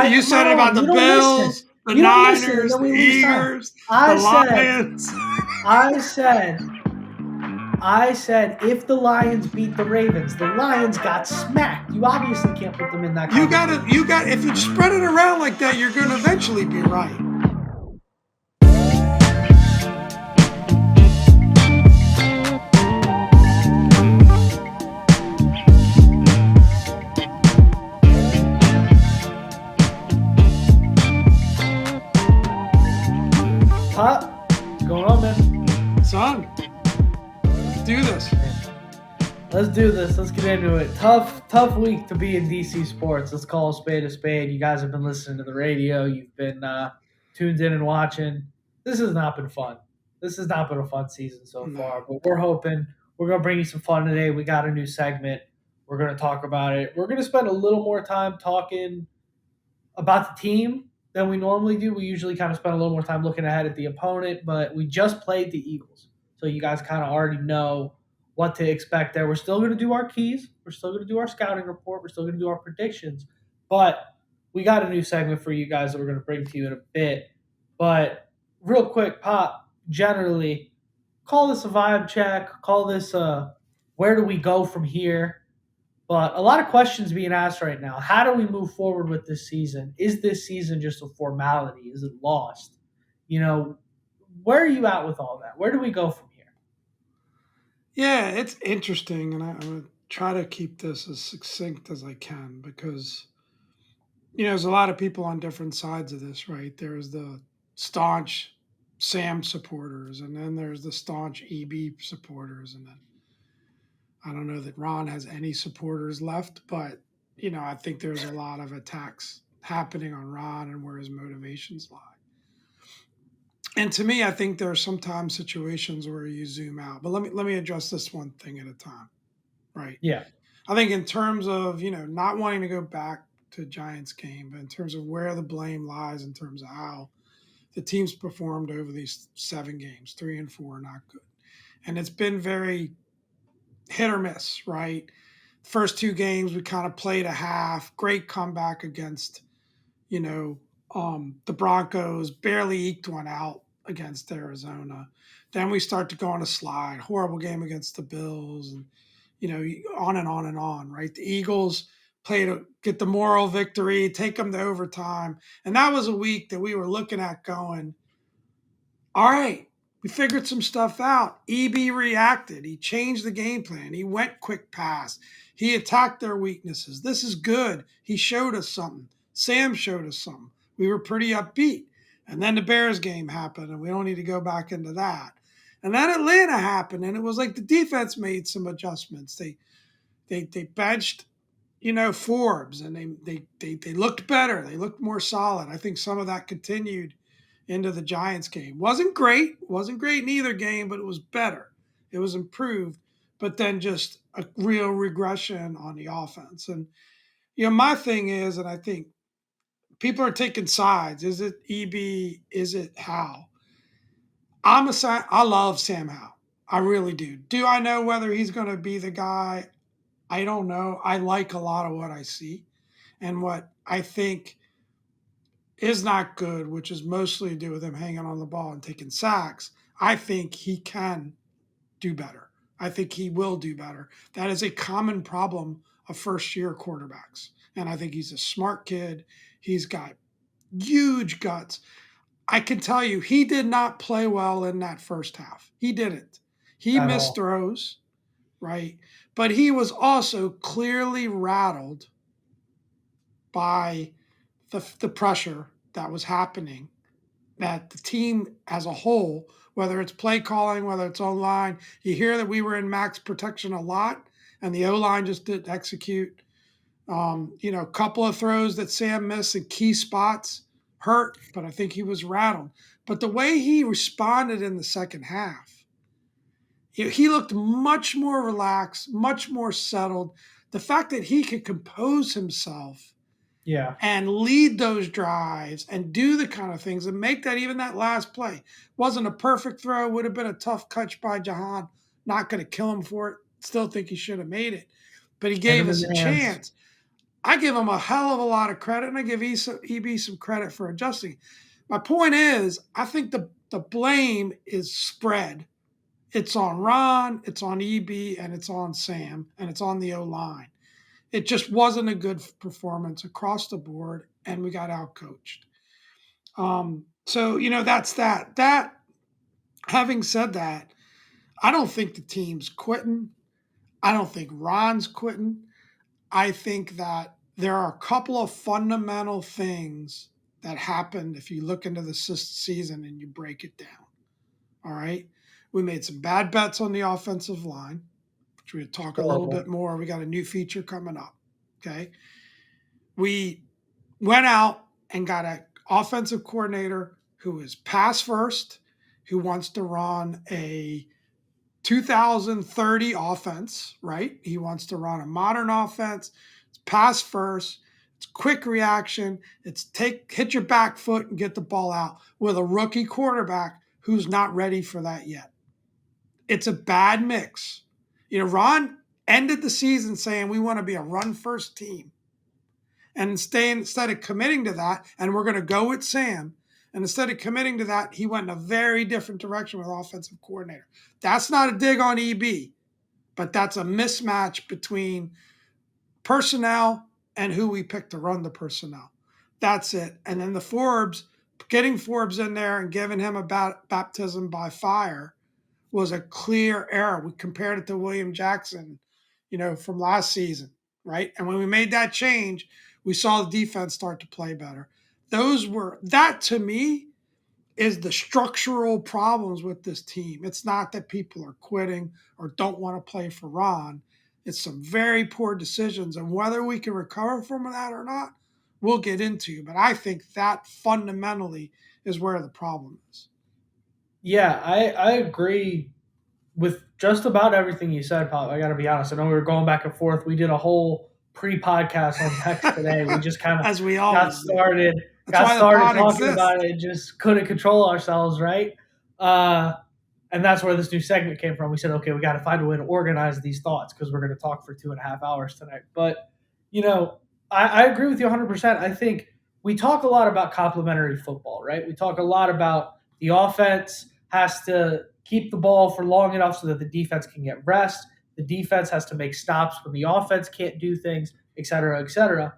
You said it about the You don't listen. Bills, the You don't listen, and Niners, then the we lose time. Eagles, the I Lions. said, if the Lions beat the Ravens, the Lions got smacked. You obviously can't put them in that conversation. If you spread it around like that, you're going to eventually be right. What's going on, man? Son, let's do this. Let's do this. Let's get into it. Tough week to be in DC sports. Let's call a spade a spade. You guys have been listening to the radio. You've been tuned in and watching. This has not been fun. This has not been a fun season so far, but we're hoping we're going to bring you some fun today. We got a new segment. We're going to talk about it. We're going to spend a little more time talking about the team than we normally do. We usually kind of spend a little more time looking ahead at the opponent, but we just played the Eagles. So you guys kind of already know what to expect there. We're still going to do our keys. We're still going to do our scouting report. We're still going to do our predictions. But we got a new segment for you guys that we're going to bring to you in a bit. But real quick, Pop, generally, call this a vibe check. Call this where do we go from here? But a lot of questions being asked right now. How do we move forward with this season? Is this season just a formality? Is it lost? Where are you at with all that? Where do we go from here? Yeah, it's interesting, and I'm going to try to keep this as succinct as I can because, there's a lot of people on different sides of this, right? There's the staunch Sam supporters, and then there's the staunch EB supporters, and then I don't know that Ron has any supporters left, but I think there's a lot of attacks happening on Ron and where his motivations lie. And to me, I think there are sometimes situations where you zoom out. But let me address this one thing at a time, right? Yeah. I think in terms of not wanting to go back to Giants game, but in terms of where the blame lies, in terms of how the team's performed over these 7 games, 3 and 4 are not good, and it's been very hit or miss, right? First 2 games we kind of played a half, great comeback against the Broncos, barely eked one out against Arizona. Then we start to go on a slide, horrible game against the Bills, and on and on and on, right? The Eagles play to get the moral victory, take them to overtime, and that was a week that we were looking at going, all right, we figured some stuff out. EB reacted. He changed the game plan. He went quick pass. He attacked their weaknesses. This is good. He showed us something. Sam showed us something. We were pretty upbeat. And then the Bears game happened, and we don't need to go back into that. And then Atlanta happened, and it was like the defense made some adjustments. They benched, Forbes, and they looked better. They looked more solid. I think some of that continued into the Giants game. Wasn't great in either game, but it was better. It was improved, but then just a real regression on the offense. And my thing is, and I think people are taking sides. Is it EB? Is it Hal? I love Sam Howell. I really do. Do I know whether he's going to be the guy? I don't know. I like a lot of what I see, and what I think is not good, which is mostly to do with him hanging on the ball and taking sacks. I think he can do better. I think he will do better. That is a common problem of first-year quarterbacks. And I think he's a smart kid. He's got huge guts. I can tell you, he did not play well in that first half. He didn't. He missed throws, right? But he was also clearly rattled by the pressure that was happening, that the team as a whole, whether it's play calling, whether it's online, you hear that we were in max protection a lot, and the O-line just didn't execute. A couple of throws that Sam missed in key spots hurt, but I think he was rattled. But the way he responded in the second half, he looked much more relaxed, much more settled. The fact that he could compose himself and lead those drives and do the kind of things and make that last play. Wasn't a perfect throw, would have been a tough catch by Jahan. Not going to kill him for it. Still think he should have made it. But he gave us a chance. I give him a hell of a lot of credit, and I give EB some credit for adjusting. My point is, I think the blame is spread. It's on Ron, it's on EB, and it's on Sam, and it's on the O line. It just wasn't a good performance across the board, and we got outcoached. So that's that. That having said that, I don't think the team's quitting. I don't think Ron's quitting. I think that there are a couple of fundamental things that happened if you look into the season and you break it down. All right. We made some bad bets on the offensive line, which we'll talk a little bit Horrible. more. We got a new feature coming up. Okay. We went out and got an offensive coordinator who is pass first, who wants to run a 2030 offense, right? He wants to run a modern offense. It's pass first. It's quick reaction. It's hit your back foot and get the ball out with a rookie quarterback who's not ready for that yet. It's a bad mix. Ron ended the season saying we want to be a run first team. And instead of committing to that, and we're going to go with Sam, and instead of committing to that, he went in a very different direction with offensive coordinator. That's not a dig on EB, but that's a mismatch between personnel and who we picked to run the personnel. That's it. And then getting Forbes in there and giving him a baptism by fire was a clear error. We compared it to William Jackson, from last season, right? And when we made that change, we saw the defense start to play better. That to me is the structural problems with this team. It's not that people are quitting or don't want to play for Ron. It's some very poor decisions, and whether we can recover from that or not, we'll get into. But I think that fundamentally is where the problem is. Yeah, I agree with just about everything you said, Pop. I got to be honest. I know we were going back and forth. We did a whole pre-podcast on text today. We just kind of As we got always do. started, That's why the talking pod exists. about it, and just couldn't control ourselves, right? And that's where this new segment came from. We said, okay, we got to find a way to organize these thoughts because we're going to talk for 2.5 hours tonight. But I agree with you 100%. I think we talk a lot about complementary football, right? We talk a lot about the offense has to keep the ball for long enough so that the defense can get rest. The defense has to make stops when the offense can't do things, et cetera, et cetera.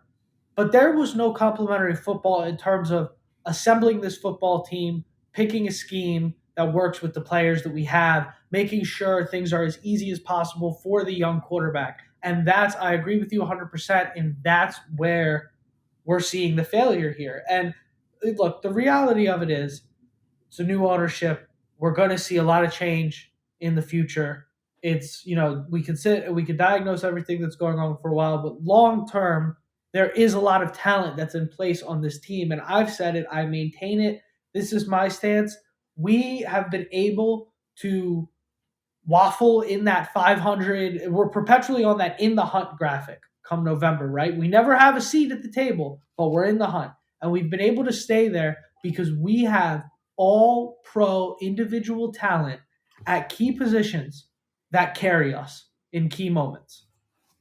But there was no complementary football in terms of assembling this football team, picking a scheme that works with the players that we have, making sure things are as easy as possible for the young quarterback. And I agree with you 100%. And that's where we're seeing the failure here. And look, the reality of it is it's a new ownership. We're going to see a lot of change in the future. It's, we can diagnose everything that's going on for a while, but long term, there is a lot of talent that's in place on this team. And I've said it, I maintain it. This is my stance. We have been able to waffle in that 500. We're perpetually on that in the hunt graphic come November, right? We never have a seat at the table, but we're in the hunt. And we've been able to stay there because we have all pro individual talent at key positions that carry us in key moments.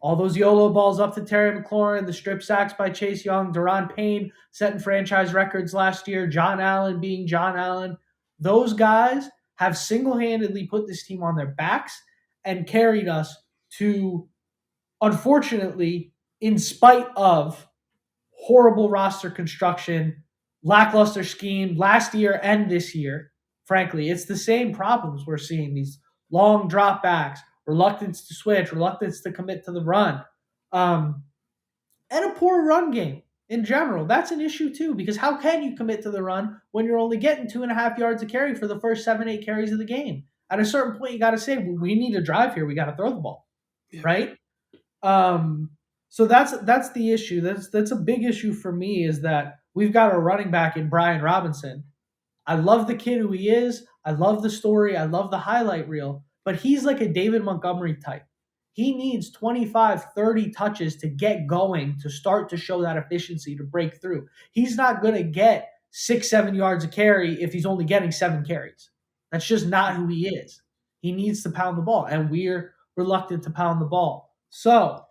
All those YOLO balls up to Terry McLaurin, the strip sacks by Chase Young, Daron Payne setting franchise records last year, John Allen being John Allen. Those guys have single-handedly put this team on their backs and carried us to, unfortunately, in spite of horrible roster construction, lackluster scheme last year and this year. Frankly, it's the same problems we're seeing, these long dropbacks, reluctance to switch, reluctance to commit to the run, and a poor run game in general. That's an issue too, because how can you commit to the run when you're only getting 2.5 yards of carry for the first 7-8 carries of the game? At a certain point, you got to say, well, we need to drive here. We got to throw the ball, Yeah. right? So that's the issue. That's a big issue for me, is that we've got a running back in Brian Robinson. I love the kid who he is. I love the story. I love the highlight reel. But he's like a David Montgomery type. He needs 25, 30 touches to get going, to start to show that efficiency, to break through. He's not going to get 6-7 yards of carry if he's only getting 7 carries. That's just not who he is. He needs to pound the ball, and we're reluctant to pound the ball. So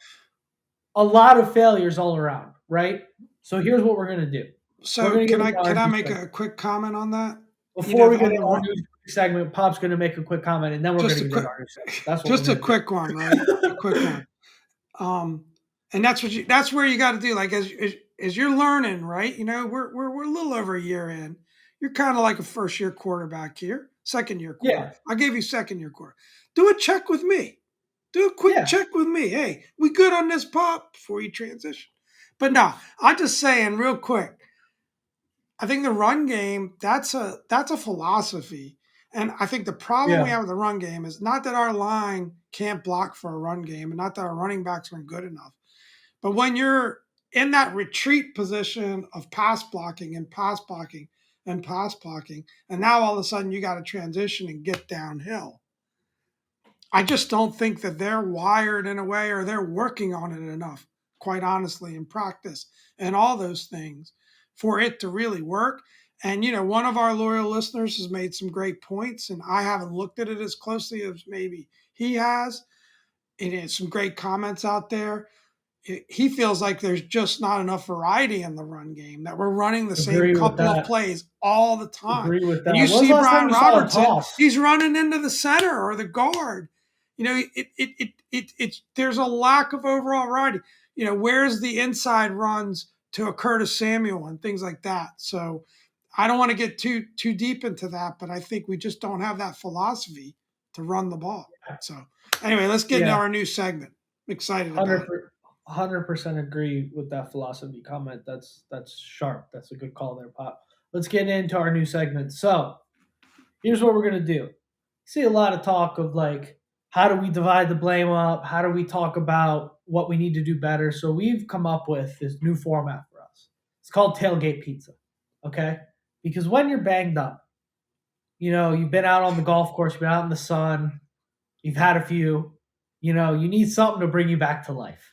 a lot of failures all around, right? So here's what we're gonna do. We're So gonna get into our can I new make segment. a quick comment on that? You Before know, we get on into the our new segment, Pop's gonna make a quick comment, and then we're just gonna a get quick into our new segment. That's what we're just a gonna do. quick one, right? A quick one. Um, and that's where you got to do, like, as you're learning, right? You know, we're a little over a year in. You're kind of like a first year quarterback here, second year quarter. Yeah, I gave you second year quarter. Do a check with me. Do a quick yeah, check with me. Hey, we good on this, Pop, before you transition. But no, I'm just saying real quick. I think the run game, that's a philosophy. And I think the problem we yeah. have with the run game is not that our line can't block for a run game and not that our running backs aren't good enough. But when you're in that retreat position of pass blocking and pass blocking and pass blocking, and now all of a sudden you got to transition and get downhill. I just don't think that they're wired in a way or they're working on it enough, quite honestly, in practice and all those things for it to really work. And, you know, one of our loyal listeners has made some great points, and I haven't looked at it as closely as maybe he has. And it's some great comments out there. He feels like there's just not enough variety in the run game, that we're running the same Agree with couple of that. plays all the time. Agree with And that. you When's the see last time Brian you saw a Robertson, toss? he's running into the center or the guard. You know, it's there's a lack of overall variety. You know, where's the inside runs to a Curtis Samuel and things like that. So I don't want to get too deep into that, but I think we just don't have that philosophy to run the ball. So anyway, let's get into Yeah, our new segment. I'm excited about it. 100% agree with that philosophy comment. That's sharp. That's a good call there, Pop. Let's get into our new segment. So here's what we're gonna do. See a lot of talk of like how do we divide the blame up? How do we talk about what we need to do better? So we've come up with this new format for us. It's called Tailgate Pizza. Okay? Because when you're banged up, you've been out on the golf course, you've been out in the sun, you've had a few, you need something to bring you back to life.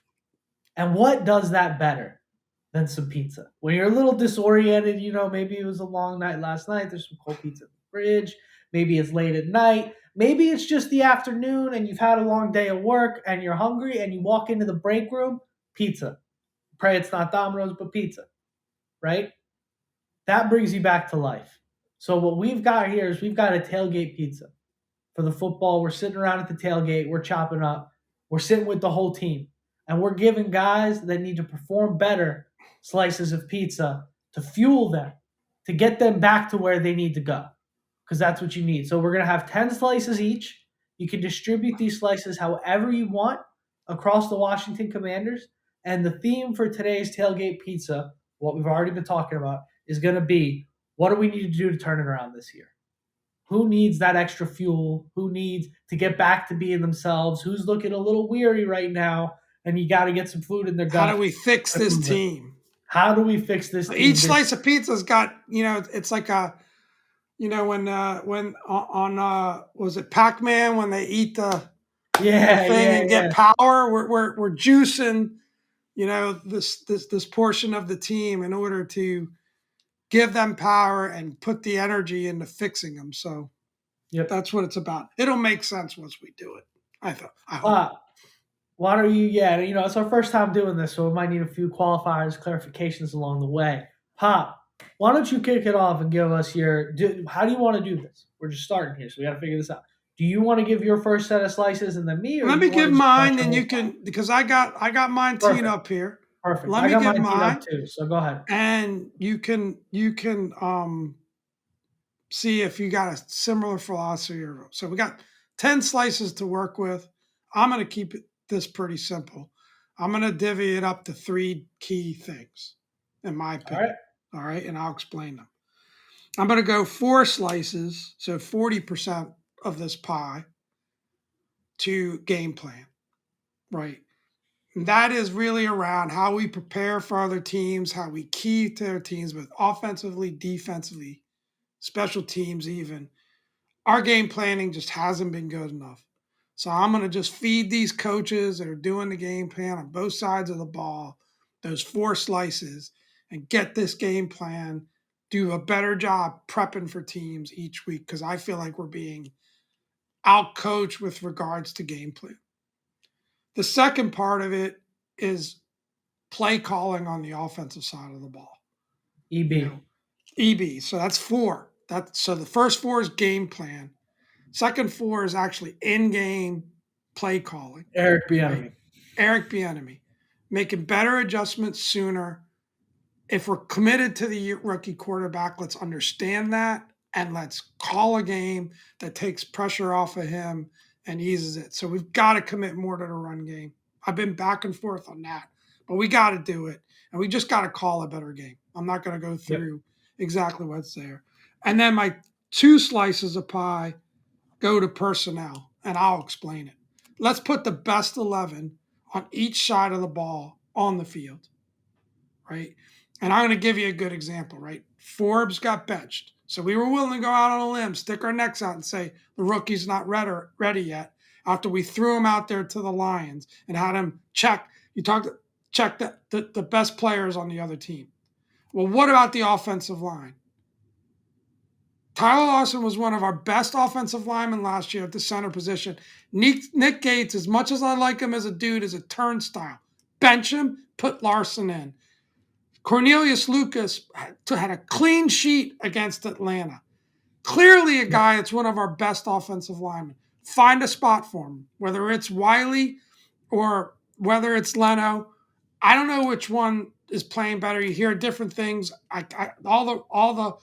And what does that better than some pizza? When you're a little disoriented, maybe it was a long night last night, there's some cold pizza in the fridge, maybe it's late at night, maybe it's just the afternoon and you've had a long day of work and you're hungry and you walk into the break room, pizza. Pray it's not Domino's, but pizza, right? That brings you back to life. So what we've got here is we've got a tailgate pizza for the football. We're sitting around at the tailgate, we're chopping up, we're sitting with the whole team, and we're giving guys that need to perform better slices of pizza to fuel them, to get them back to where they need to go, because that's what you need. So we're going to have 10 slices each. You can distribute these slices however you want across the Washington Commanders. And the theme for today's tailgate pizza, what we've already been talking about, is going to be what do we need to do to turn it around this year? Who needs that extra fuel? Who needs to get back to being themselves? Who's looking a little weary right now? And you got to get some food in their How do gut we fix to this move it. team? How do we fix this Each team this slice of pizza's got, you know, it's like a, you know, when on was it Pac-Man when they eat year? the Yeah, thing yeah, and yeah. get power? We're juicing, you know, this portion of the team in order to give them power and put the energy into fixing them. So Yep. that's what it's about. It'll make sense once we do it. I hope. Why don't you? Yeah, it's our first time doing this, so we might need a few qualifiers, clarifications along the way. Pop, why don't you kick it off and give us how do you want to do this? We're just starting here, so we got to figure this out. Do you want to give your first set of slices and then me, or Let do me you want give to just start mine, your and whole you time? can, because I got mine teed Perfect, up here. perfect. Let I me got give mine teed up mine, too, so go ahead. and you can see if you got a similar philosophy. Or so we got 10 slices to work with. I'm going to keep this pretty simple. I'm going to divvy it up to three key things, in my All right. opinion. All right, and I'll explain them. I'm going to go 4 slices, so 40% of this pie to game plan, right? And that is really around how we prepare for other teams, how we key to their teams, with offensively, defensively, special teams, even. Our game planning just hasn't been good enough. So I'm going to just feed these coaches that are doing the game plan on both sides of the ball those 4 slices and get this game plan, do a better job prepping for teams each week, because I feel like we're being outcoached with regards to game plan. The second part of it is play calling on the offensive side of the ball. You EB. know, EB. So that's four. So the first four is game plan. Second four is actually in-game play calling. Eric Right? Bieniemy. Eric Bieniemy, making better adjustments sooner. If we're committed to the rookie quarterback, let's understand that and let's call a game that takes pressure off of him and eases it. So we've got to commit more to the run game. I've been back and forth on that, but we got to do it. And we just got to call a better game. I'm not going to go Yep. through exactly what's there. And then my two slices of pie go to personnel, and I'll explain it. Let's put the best 11 on each side of the ball on the field, right? And I'm going to give you a good example, right? Forbes got benched. So we were willing to go out on a limb, stick our necks out, and say the rookie's not ready yet after we threw him out there to the Lions and had him check. Check the best players on the other team. Well, what about the offensive line? Tyler Larson was one of our best offensive linemen last year at the center position. Nick Gates, as much as I like him as a dude, is a turnstile. Bench him, put Larson in. Cornelius Lucas had a clean sheet against Atlanta. Clearly a guy that's one of our best offensive linemen. Find a spot for him, whether it's Wiley or whether it's Leno. I don't know which one is playing better. You hear different things. All the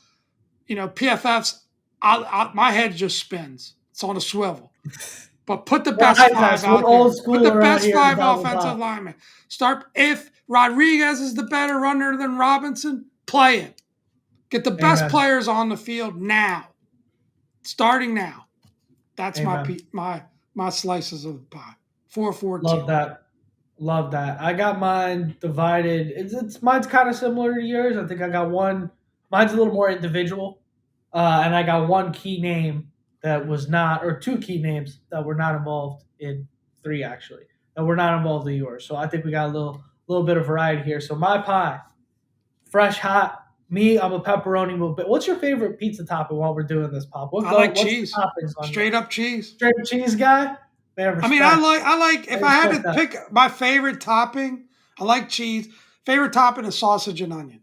PFFs. My head just spins. It's on a swivel. But put the best five out there. Put the best five offensive linemen. Start if Rodriguez is the better runner than Robinson, play it. Get the best players on the field now. Starting now. That's my slices of the pie. 4-4-2. Love that. I got mine divided. Mine's kind of similar to yours. I think I got one. Mine's a little more individual, and I got one key name that was not, or two key names that were not involved in three actually that were not involved in yours. So I think we got a little bit of variety here. So my pie, fresh hot. Me, I'm a pepperoni. But what's your favorite pizza topping while we're doing this, Pop? I like cheese. Straight up cheese. Straight up cheese guy. Man, I mean, I like. If I had to pick my favorite topping, I like cheese. Favorite topping is sausage and onion.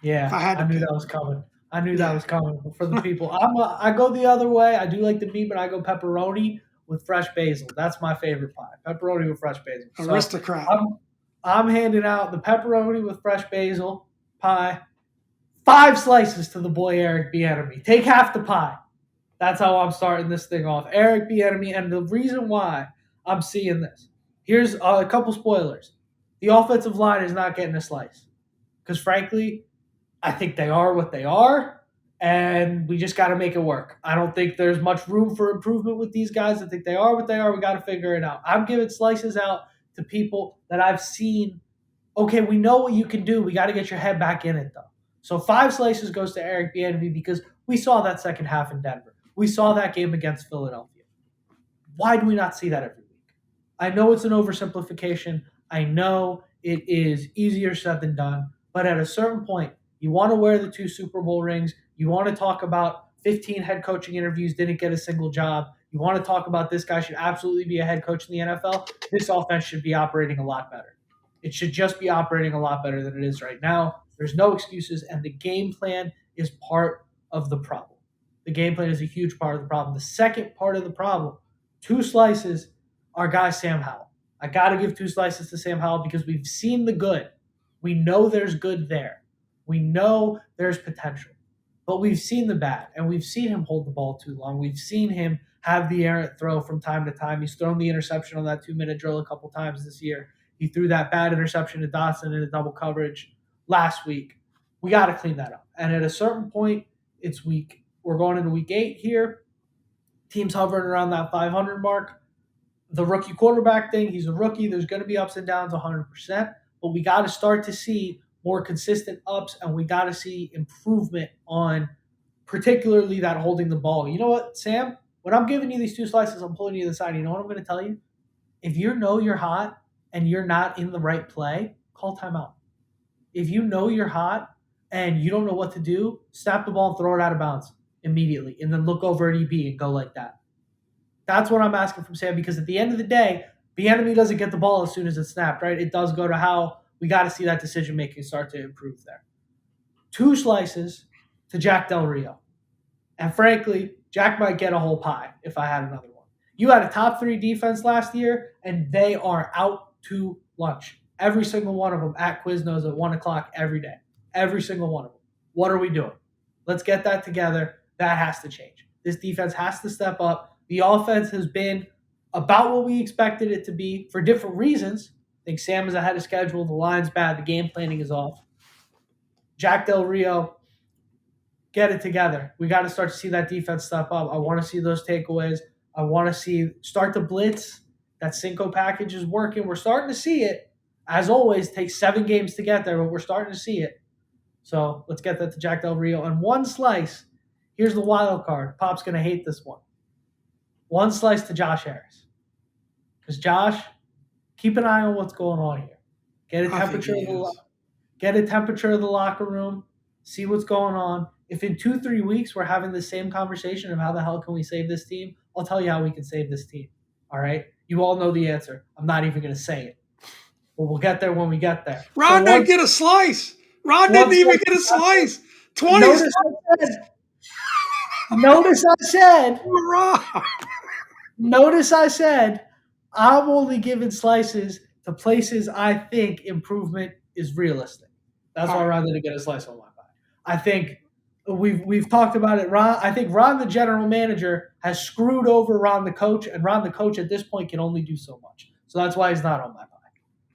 Yeah, I knew that was coming. I knew that was coming for the people. I go the other way. I do like the meat, but I go pepperoni with fresh basil. That's my favorite pie. Pepperoni with fresh basil. Aristocrat. So I'm handing out the pepperoni with fresh basil pie. 5 slices to the boy Eric Bieniemy. Take half the pie. That's how I'm starting this thing off. Eric Bieniemy, and the reason why I'm seeing this. Here's a couple spoilers. The offensive line is not getting a slice. Because frankly, I think they are what they are, and we just got to make it work. I don't think there's much room for improvement with these guys. I think they are what they are. We got to figure it out. I'm giving slices out to people that I've seen. Okay, we know what you can do. We got to get your head back in it, though. So 5 slices goes to Eric Bieniemy because we saw that second half in Denver. We saw that game against Philadelphia. Why do we not see that every week? I know it's an oversimplification. I know it is easier said than done. But at a certain point, you want to wear the 2 Super Bowl rings. You want to talk about 15 head coaching interviews, didn't get a single job. You want to talk about this guy should absolutely be a head coach in the NFL. This offense should be operating a lot better. It should just be operating a lot better than it is right now. There's no excuses, and the game plan is part of the problem. The game plan is a huge part of the problem. The second part of the problem, 2 slices, our guy Sam Howell. I got to give 2 slices to Sam Howell because we've seen the good. We know there's good there. We know there's potential. But we've seen the bad, and we've seen him hold the ball too long. We've seen him have the errant throw from time to time. He's thrown the interception on that 2-minute drill a couple times this year. He threw that bad interception to Dotson in a double coverage last week. We got to clean that up. And at a certain point, we're going into week 8 here. Team's hovering around that 500 mark. The rookie quarterback thing, he's a rookie. There's going to be ups and downs 100%. But we got to start to see more consistent ups, and we got to see improvement on particularly that holding the ball. You know what, Sam? When I'm giving you these 2 slices, I'm pulling you to the side. You know what I'm going to tell you? If you know you're hot and you're not in the right play, call timeout. If you know you're hot and you don't know what to do, snap the ball and throw it out of bounds immediately, and then look over at EB and go like that. That's what I'm asking from Sam, because at the end of the day, Bieniemy doesn't get the ball as soon as it's snapped, right? It does go to Howell, We got to see that decision making start to improve there. 2 slices to Jack Del Rio. And frankly, Jack might get a whole pie if I had another one. You had a top 3 defense last year, and they are out to lunch. Every single one of them at Quiznos at 1 o'clock every day. Every single one of them. What are we doing? Let's get that together. That has to change. This defense has to step up. The offense has been about what we expected it to be for different reasons. I think Sam is ahead of schedule. The line's bad. The game planning is off. Jack Del Rio, get it together. We got to start to see that defense step up. I want to see those takeaways. I want to see start to blitz. That Cinco package is working. We're starting to see it. As always, takes 7 games to get there, but we're starting to see it. So let's get that to Jack Del Rio. And 1 slice, here's the wild card. Pop's going to hate this one. 1 slice to Josh Harris. Because Josh, keep an eye on what's going on here. Get a temperature of the locker room. See what's going on. If in 2-3 weeks we're having the same conversation of how the hell can we save this team, I'll tell you how we can save this team. All right? You all know the answer. I'm not even going to say it. But we'll get there when we get there. Ron didn't get a slice. Ron didn't even get a slice. 20 Notice I said, Ron. Notice I said, I'm only giving slices to places I think improvement is realistic. That's why Ron didn't get a slice on my pie. I think we've talked about it. I think Ron, the general manager, has screwed over Ron, the coach, and Ron, the coach, at this point can only do so much. So that's why he's not on my pie.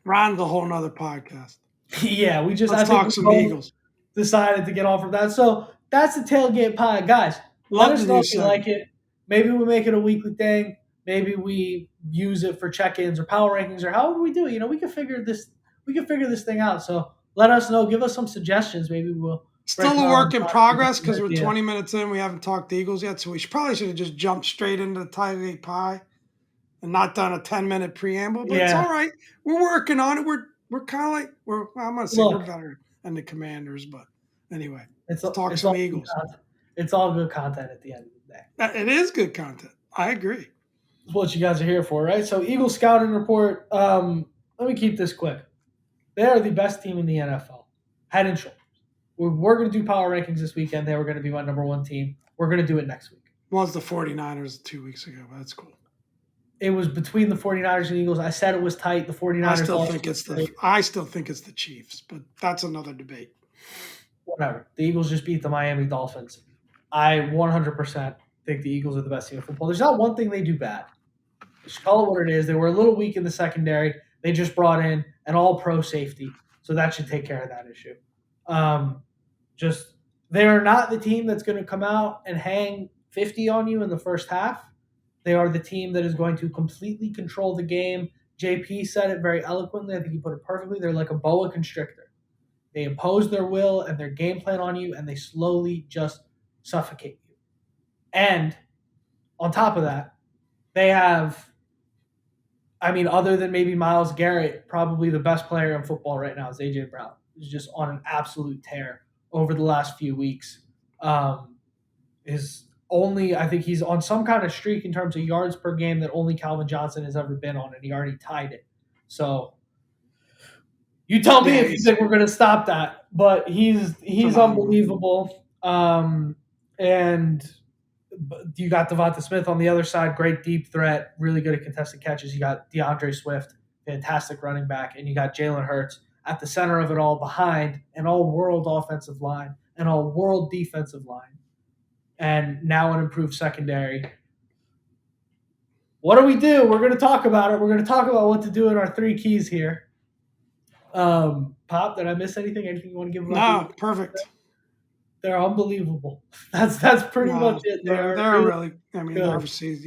Ron's a whole nother podcast. Yeah, Let's talk some Eagles. Decided to get off of that. So that's the tailgate pie, guys. Let us know if you like it. Maybe we make it a weekly thing. Maybe we use it for check-ins or power rankings or however we do it. We can figure this thing out. So let us know. Give us some suggestions. Maybe we'll still a work in progress because we're 20 minutes in. We haven't talked the Eagles yet, so we probably should have just jumped straight into the tailgate pie and not done a 10-minute preamble. But it's all right. We're working on it. We're kind of like I'm gonna say we're better than the Commanders, but anyway, let's talk some Eagles. It's all good content at the end of the day. It is good content. I agree. That's what you guys are here for, right? So Eagles scouting report. Let me keep this quick. They are the best team in the NFL, head and shoulders. We're going to do power rankings this weekend. They were going to be my number 1 team. We're going to do it next week. Well, it's the 49ers 2 weeks ago, but that's cool. It was between the 49ers and Eagles. I said it was tight. The 49ers. I still think it's the Chiefs, but that's another debate. Whatever. The Eagles just beat the Miami Dolphins. I 100% think the Eagles are the best team in football. There's not one thing they do bad. Just call it what it is. They were a little weak in the secondary. They just brought in an all-pro safety, so that should take care of that issue. They are not the team that's going to come out and hang 50 on you in the first half. They are the team that is going to completely control the game. JP said it very eloquently. I think he put it perfectly. They're like a boa constrictor. They impose their will and their game plan on you, and they slowly just suffocate you. And on top of that, they have, other than maybe Myles Garrett, probably the best player in football right now is A.J. Brown. He's just on an absolute tear over the last few weeks. I think he's on some kind of streak in terms of yards per game that only Calvin Johnson has ever been on, and he already tied it. So you tell me if you think we're going to stop that. But he's unbelievable. And you got Devonta Smith on the other side, great deep threat, really good at contested catches. You got DeAndre Swift, fantastic running back, and you got Jalen Hurts at the center of it all behind an all-world offensive line, an all-world defensive line, and now an improved secondary. What do we do? We're going to talk about it. We're going to talk about what to do in our 3 keys here. Pop, did I miss anything? Anything you want to give them? No, perfect. They're unbelievable. That's pretty much it. They're really obviously,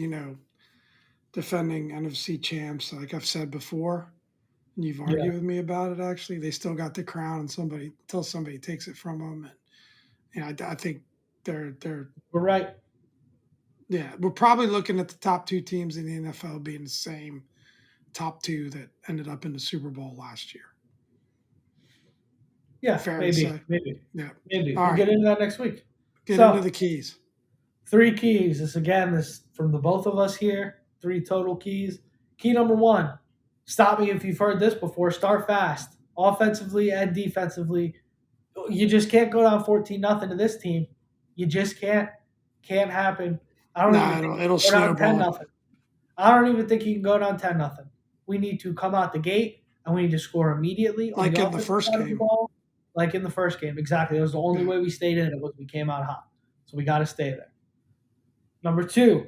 defending NFC champs, like I've said before, and you've argued with me about it, actually. They still got the crown until somebody takes it from them. And I think they're we're right. Yeah, we're probably looking at the top 2 teams in the NFL being the same top 2 that ended up in the Super Bowl last year. Yeah, fair maybe. to say. Maybe. Yeah. We'll get into that next week. Get into the keys. 3 keys. This from the both of us here. 3 total keys. Key number 1. Stop me if you've heard this before. Start fast. offensively and defensively. You just can't go down 14 nothing to this team. You just can't. Can't happen. I don't even Nah, think it'll you can go down 10 snowball. nothing. I don't even think you can go down 10 nothing. We need to come out the gate and we need to score immediately on Like the in the offensive first side of the game. ball, like in the first game. Exactly. That was the only Yeah. way we stayed in it was we came out hot. So we got to stay there. Number two,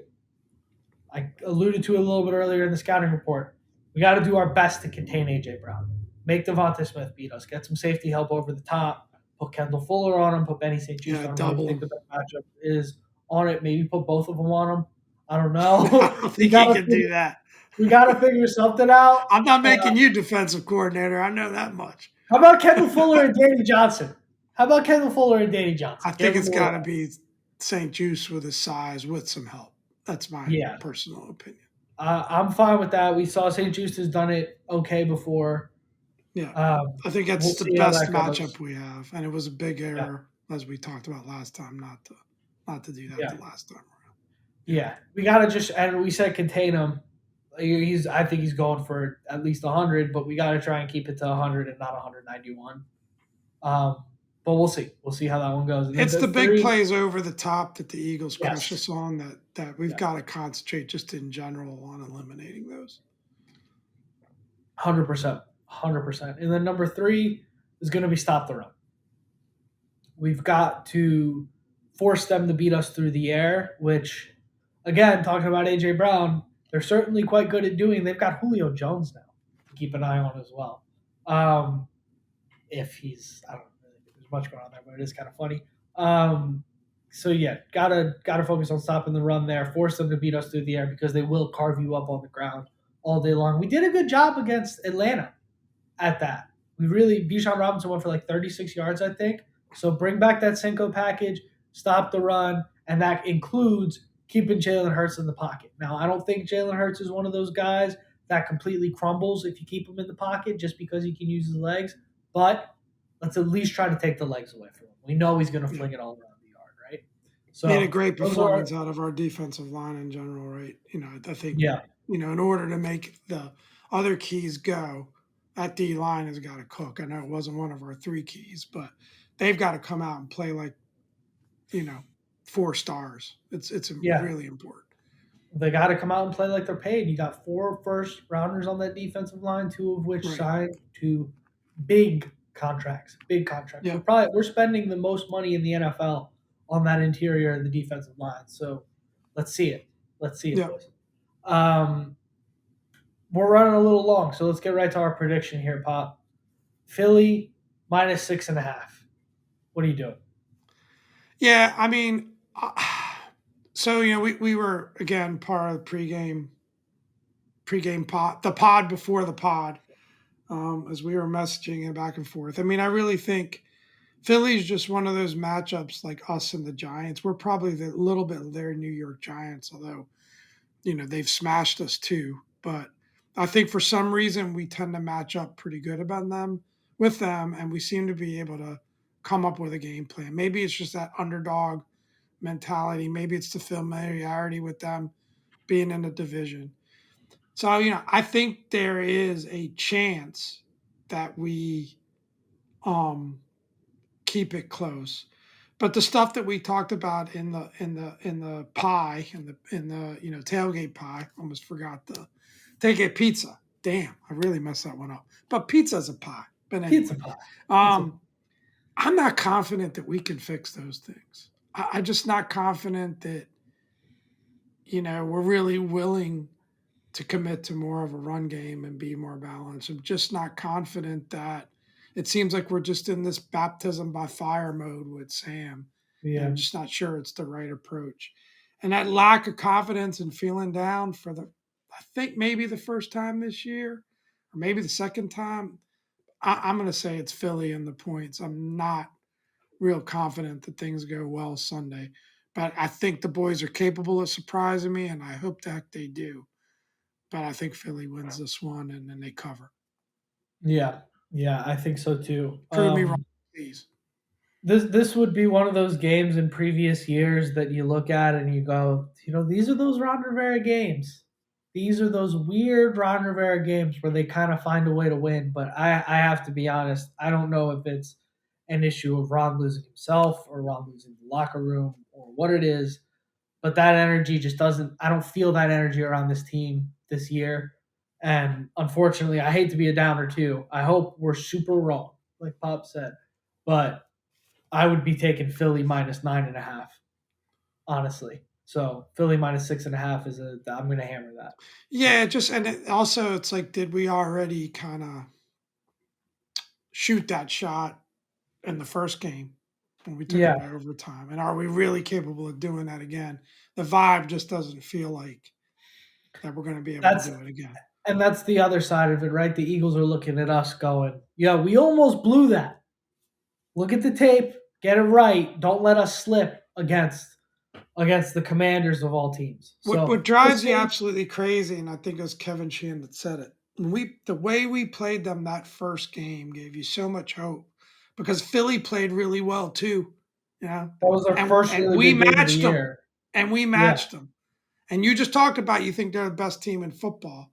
I alluded to it a little bit earlier in the scouting report. We got to do our best to contain AJ Brown. Make Devontae Smith beat us. Get some safety help over the top. Put Kendall Fuller on him. Put Benny St. Juste Yeah, on him. Who do you double think him. the best matchup is on it? Maybe put both of them on him. I don't I know. don't we think he gotta can do that. we gotta figure something out. I'm not Uh, making you defensive coordinator. I know that much. how about Kendall Fuller and Danny Johnson? How about Kendall Fuller and Danny I Johnson? Give think them it's a got to little. be St. Juice with his size with some help. That's my Yeah, personal opinion. I'm fine with that. We saw St. Just has done it okay before. Yeah. I think We'll that's the see how best that goes. matchup we have, and it was a big Yeah, error as we talked about last time not to do that yeah, the last time around. Yeah. yeah. We gotta just and we said contain him. I think he's going for at least 100, but we gotta try and keep it to 100 and not 191. But we'll see. We'll see how that one goes. And then It's the the big three, plays over the top that the Eagles crush yes, us on that we've yeah, got to concentrate just in general on eliminating those. 100%, 100%. And then number three is going to be stop the run. We've got to force them to beat us through the air, which, again, talking about AJ Brown, they're certainly quite good at doing. They've got Julio Jones now to keep an eye on as well. Um, if he's, I don't really think there's much going on there, but it is kind of funny. So yeah, gotta focus on stopping the run there. Force them to beat us through the air because they will carve you up on the ground all day long. We did a good job against Atlanta at that. We really Bijan Robinson went for like 36 yards, I think. So bring back that Cinco package, stop the run, and that includes keeping Jalen Hurts in the pocket. Now, I don't think Jalen Hurts is one of those guys that completely crumbles if you keep him in the pocket just because he can use his legs. But let's at least try to take the legs away from him. We know he's going to Yeah. fling it all around the yard, right? Made a So great those are performance out of our defensive line in general, right? I think, yeah, in order to make the other keys go, that D line has got to cook. I know it wasn't one of our three keys, but they've got to come out and play like, you know, 4 stars. It's yeah. really important. They got to come out and play like they're paid. You got 4 first rounders on that defensive line, 2 of which Right. signed to big contracts. Big contracts. Yeah. We're spending the most money in the NFL on that interior of the defensive line. So let's see it. Let's see it, Yeah. boys. Um, we're running a little long, so let's get right to our prediction here, Pop. Philly -6.5. What are you doing? Yeah. I mean, so, we were, again, part of the pregame pod, the pod before the pod, as we were messaging it back and forth. I mean, I really think Philly's just one of those matchups like us and the Giants. We're probably the little bit their New York Giants, although, they've smashed us too. But I think for some reason we tend to match up pretty good about them with them, and we seem to be able to come up with a game plan. Maybe it's just that underdog mentality. Maybe it's the familiarity with them being in the division. So, I think there is a chance that we um keep it close. But the stuff that we talked about in the pie in the tailgate pie, almost forgot the tailgate pizza. Damn, I really messed that one up. But pizza's a pie. But Pizza anyway, pie. Pizza. um, I'm not confident that we can fix those things. I'm just not confident that we're really willing to commit to more of a run game and be more balanced. I'm just not confident that it seems like we're just in this baptism by fire mode with Sam. And I'm Yeah. just not sure it's the right approach. And that lack of confidence and feeling down I think maybe the first time this year, or maybe the second time, I'm going to say it's Philly and the points. I'm not real confident that things go well Sunday. But I think the boys are capable of surprising me, and I hope that they do. But I think Philly wins this one and then they cover. Yeah. Yeah, I think so too. Prove me wrong, please. This would be one of those games in previous years that you look at and you go, these are those Ron Rivera games. these are those weird Ron Rivera games where they kind of find a way to win. But I have to be honest, I don't know if it's an issue of Ron losing himself or Ron losing the locker room or what it is. But that energy just doesn't, I don't feel that energy around this team this year. And unfortunately, I hate to be a downer too. I hope we're super wrong, like Pop said. But I would be taking Philly minus 9.5, honestly. So Philly minus 6.5 is a. I'm going to hammer that. Yeah, just and also it's like, did we already kind of shoot that shot in the first game when we took Yeah, it to overtime? And are we really capable of doing that again? The vibe just doesn't feel like that we're going to be able to that's do it again. and that's the other side of it, right? The Eagles are looking at us going, "Yeah, we almost blew that. Look at the tape, get it right. Don't let us slip against the Commanders of all teams." What So we'll drives me see. absolutely crazy, and I think it was Kevin Sheehan that said it. The way we played them that first game gave you so much hope because Philly played really well too, you know, That was our and first and really we good game of the matched them, year. and we Yeah, matched them. And you just talked about you think they're the best team in football.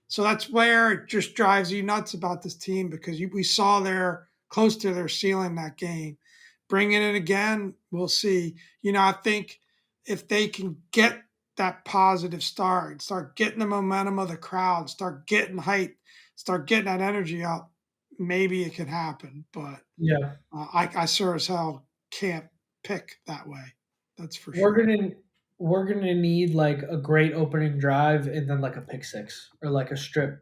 So that's where it just drives you nuts about this team because we saw they're close to their ceiling that game. Bringing it again, we'll see. I think if they can get that positive start getting the momentum of the crowd, start getting hype, start getting that energy up, maybe it can happen. But yeah. I sure as hell can't pick that way. That's for We're sure. gonna we're gonna need like a great opening drive and then like a pick six or like a strip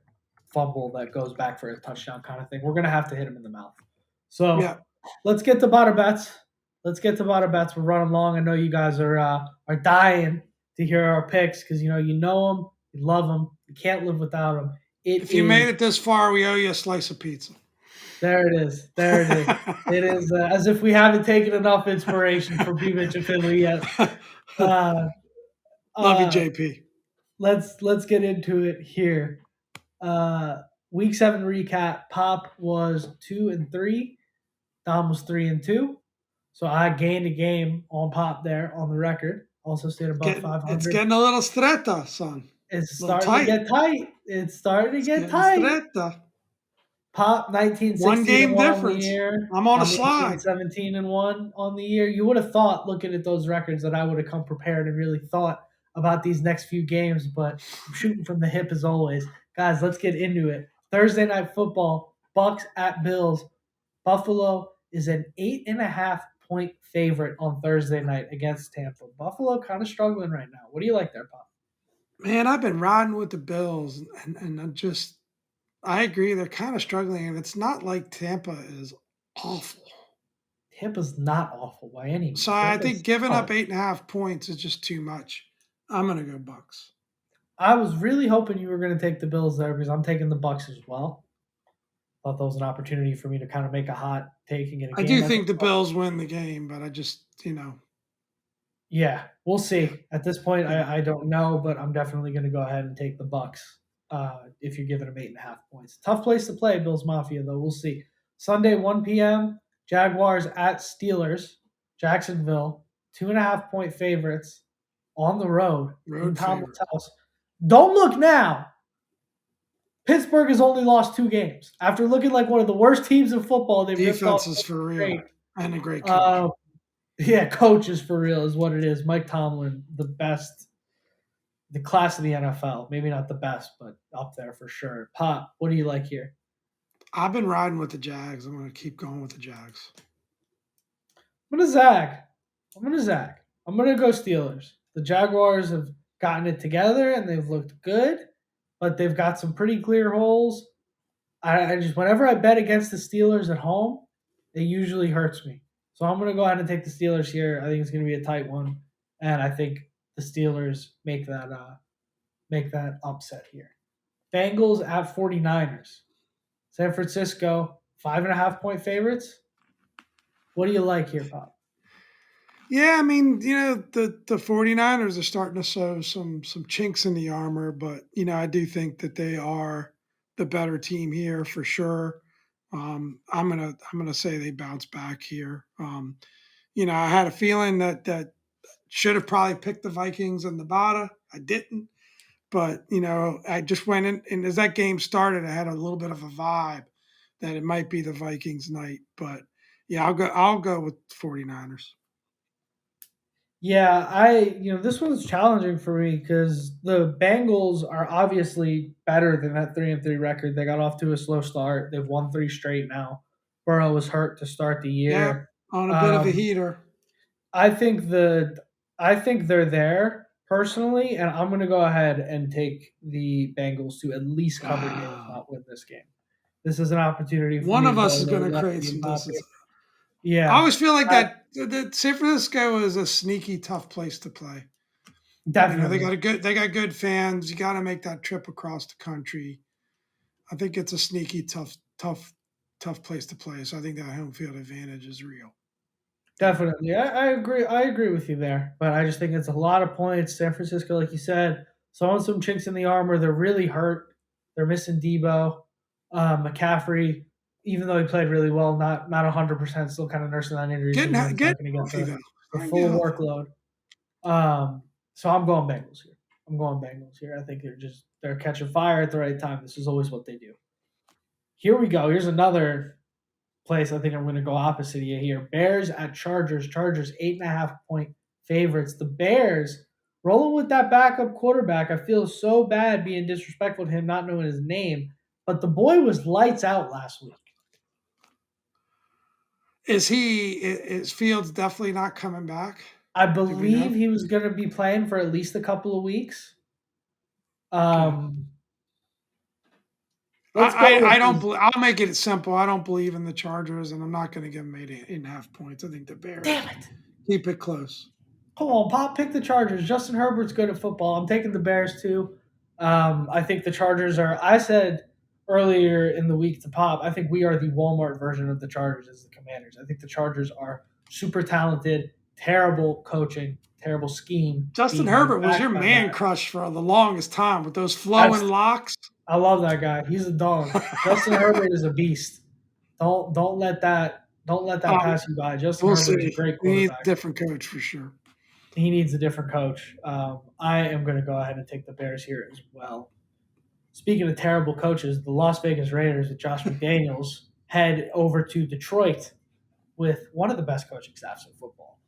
fumble that goes back for a touchdown kind of thing. We're gonna have to hit him in the mouth. Yeah. So let's get to Bada Bets. Let's get to Bada Bets. We're running long. I know you guys are dying to hear our picks because you know them, you love them, you can't live without them. It If you made is it this far, we owe you a slice of pizza. there. It is there. It is. It is as if we haven't taken enough inspiration from B. Mitch and Finley yet. Uh, Love you, uh, JP. let's get into it here. Uh, week 7 recap. Pop was 2-3. Dom was 3-2. So I gained a game on Pop there on the record. Also stayed above It's 500. getting a little stretta, son. It's A little starting to tight. get tight. It's starting to It's get getting tight. stretta. Pop 19 One 16 and game 1 on the difference. year. I'm on a I'm 18 slide. 17 and 1 on the year. You would have thought, looking at those records, that I would have come prepared and really thought about these next few games, but I'm shooting from the hip as always. Guys, let's get into it. Thursday night football, Bucks at Bills. Buffalo is an 8.5 point favorite on Thursday night against Tampa. Buffalo kind of struggling right now. What do you like there, Pop? Man, I've been riding with the Bills, and I agree. They're kind of struggling, and it's not like Tampa is awful. Tampa's not awful by any So means. I think Tampa's giving up solid. 8.5 points is just too much. I'm going to go Bucks. I was really hoping you were going to take the Bills there because I'm taking the Bucks as well. Thought that was an opportunity for me to kind of make a hot taking in a I do game. I think think the the Bucks. Bills win the game, but I just. Yeah, we'll see. At this point, Yeah. I don't know, but I'm definitely going to go ahead and take the Bucks. If you're giving them 8.5 points, tough place to play, Bills Mafia though. We'll see. Sunday 1 p.m. Jaguars at Steelers, Jacksonville, 2.5 point favorites on the road in Road Tomlin's favorite. house. Don't look now. Pittsburgh has only lost 2 games after looking like one of the worst teams in football. They ripped off Defense is for real straight. and a great coach. Uh, yeah, coaches for real is what it is. Mike Tomlin, the best, the class of the NFL. Maybe not the best, but up there for sure. Pop, what do you like here? I've been riding with the Jags. I'm going to keep going with the Jags. I'm gonna zag. I'm gonna zag. I'm gonna go Steelers. The Jaguars have gotten it together and they've looked good, but they've got some pretty clear holes. I just whenever I bet against the Steelers at home, it usually hurts me. So I'm gonna go ahead and take the Steelers here. I think it's gonna be a tight one, and I think the Steelers make that upset here. Bengals at 49ers. San Francisco, 5.5 point favorites. What do you like here, Pop? Yeah, I mean, the 49ers are starting to show some chinks in the armor, but I do think that they are the better team here for sure. I'm gonna say they bounce back here. I had a feeling that should have probably picked the Vikings and the Bada. I didn't, But I just went in, and as that game started, I had a little bit of a vibe that it might be the Vikings night. But yeah, I'll go with 49ers. Yeah, this one's challenging for me because the Bengals are obviously better than that 3-3 record. They got off to a slow start. They've won three straight now. Burrow was hurt to start the Yeah, year. on a bit of a Um, heater. I think they're there personally, and I'm going to go ahead and take the Bengals to at least cover here, if Wow. not win this game. This is an opportunity for One me to of go us a is going little to create lefty some and poppy. distance. I Yeah, always feel like I, that San Francisco is a sneaky tough place to play. They definitely. got good fans. You got to make that trip across the country. I think it's a sneaky tough place to play. So I think that home field advantage is real. Yeah. Definitely. I agree. I agree with you there. But I just think it's a lot of points. San Francisco, like you said, some chinks in the armor. They're really hurt. They're missing Debo. McCaffrey, even though he played really well, not 100%, still kind of nursing that injury season. He's Getting not going to get healthy the, though. the Trying to get full healthy. workload. So I'm going Bengals here. I'm going Bengals here. I think they're catching fire at the right time. This is always what they do. Here we go. Here's another place. I think I'm going to go opposite of you here. Bears at Chargers. Chargers 8.5 point favorites. The Bears rolling with that backup quarterback. I feel so bad being disrespectful to him, not knowing his name. But the boy was lights out last week. Is Fields definitely not coming back? I Do we know? believe he was going to be playing for at least a couple of weeks. Okay. Let's go with I don't. this. I'll make it simple. I don't believe in the Chargers, and I'm not going to give them 8.5 points. I think the Bears Damn it. keep it close. Come on, Pop, pick the Chargers. Justin Herbert's good at football. I'm taking the Bears too. I think the Chargers are. I said earlier in the week to Pop, I think we are the Walmart version of the Chargers as the Commanders. I think the Chargers are super talented, terrible coaching, terrible scheme, Justin being held Herbert was back your by that. man crush for the longest time with those flowing That's locks. I love that guy. He's a dog. Justin Herbert is a beast. Don't let that Um, pass you by. Justin we'll Herbert is a see. great We need a quarterback. different coach for sure. He needs a different coach. I am going to go ahead and take the Bears here as well. Speaking of terrible coaches, the Las Vegas Raiders with Josh McDaniels head over to Detroit with one of the best coaching staffs in football.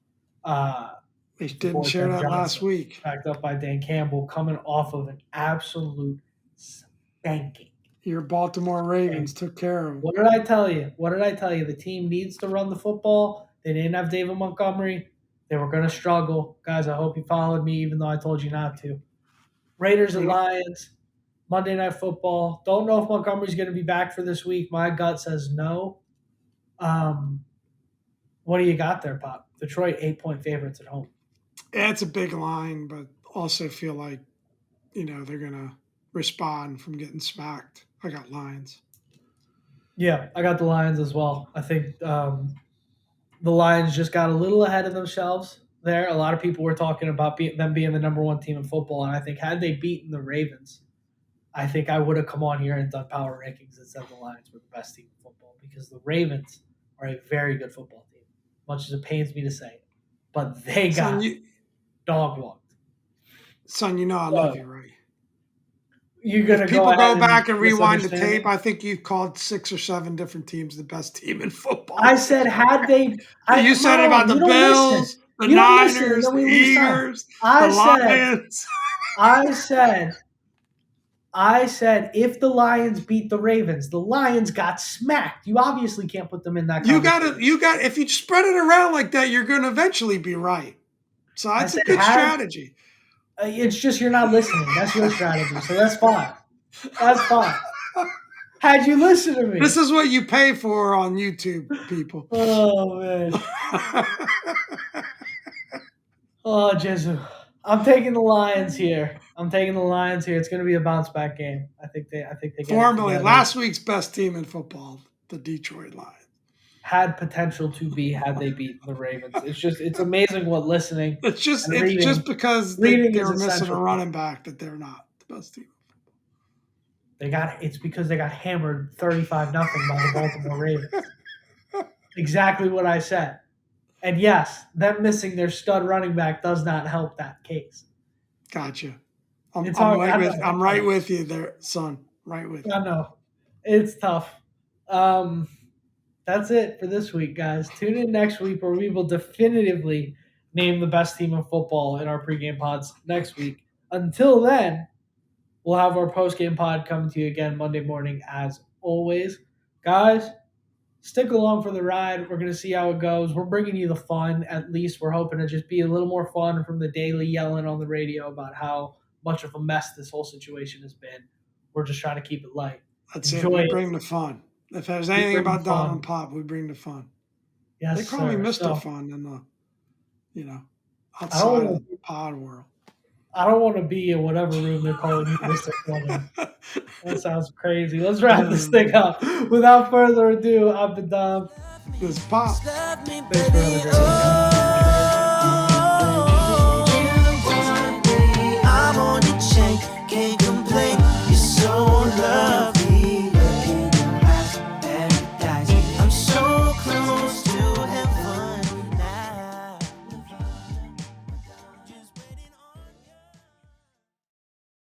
They The didn't boy share Ben that last Johnson, week. backed up by Dan Campbell, coming off of an absolute spanking. Your Baltimore Ravens took care of them. What did I tell you? What did I tell you? The team needs to run the football. They didn't have David Montgomery. They were going to struggle. Guys, I hope you followed me, even though I told you not to. Raiders and Lions, Monday Night Football. Don't know if Montgomery's going to be back for this week. My gut says no. What do you got there, Pop? Detroit 8 point favorites at home. Yeah, it's a big line, but also feel like they're gonna respond from getting smacked. I got Lions. Yeah, I got the Lions as well. I think the Lions just got a little ahead of themselves there. A lot of people were talking about them being the number one team in football, and I think had they beaten the Ravens, I think I would have come on here and done power rankings and said the Lions were the best team in football because the Ravens are a very good football team, much as it pains me to say it. But they Son, got dog walked. I love So you, right? you're If gonna go people ahead go and back and rewind the misunderstand tape, me. I think you've called 6 or 7 different teams the best team in I football. said had they You said it about Marlon, the you don't listen. Bills, the You don't listen, and Niners, then the we lose time. Eagles, the I said Lions. I said I said if the Lions beat the Ravens, the Lions got smacked. You obviously can't put them in that conversation. If you spread it around like that, you're going to eventually be right. So I that's a said good had strategy. it's just you're not listening. That's your strategy. So that's fine. That's fine. Had you listened to This me? is what you pay for on YouTube, people. Oh man. Oh Jesus. I'm taking the Lions here. It's going to be a bounce back game. I think they get it Formerly, together. last week's best team in football, the Detroit Lions. Had potential to be had they beaten the Ravens. It's amazing what listening and It's just reading because reading they is were missing a essential for. running back that they're not the best team. It's because they got hammered 35 nothing by the Baltimore Ravens. Exactly what I said. And yes, them missing their stud running back does not help that case. Gotcha. It's hard. I I'm right know. with you there, son. Right with you. I know. It's tough. Um, that's it for this week, guys. Tune in next week where we will definitively name the best team in football in our pregame pods next week. Until then, we'll have our postgame pod coming to you again Monday morning as always. Guys, stick along for the ride. We're going to see how it goes. We're bringing you the fun. At least we're hoping to just be a little more fun from the daily yelling on the radio about how much of a mess this whole situation has been. We're just trying to keep it light. That's it. Enjoy We it. bring the fun. If there's We anything bring the about Donald and fun. Pop, we bring the fun. They Yes, call me sir. Mr. So Fun in the, you know, I don't outside of want the to. pod world. I don't want to be in whatever room they're calling you Mr. Fun. That sounds crazy. Let's wrap this thing up. Without further ado, I've been Dom. This Pop. Thanks for another great week, guys.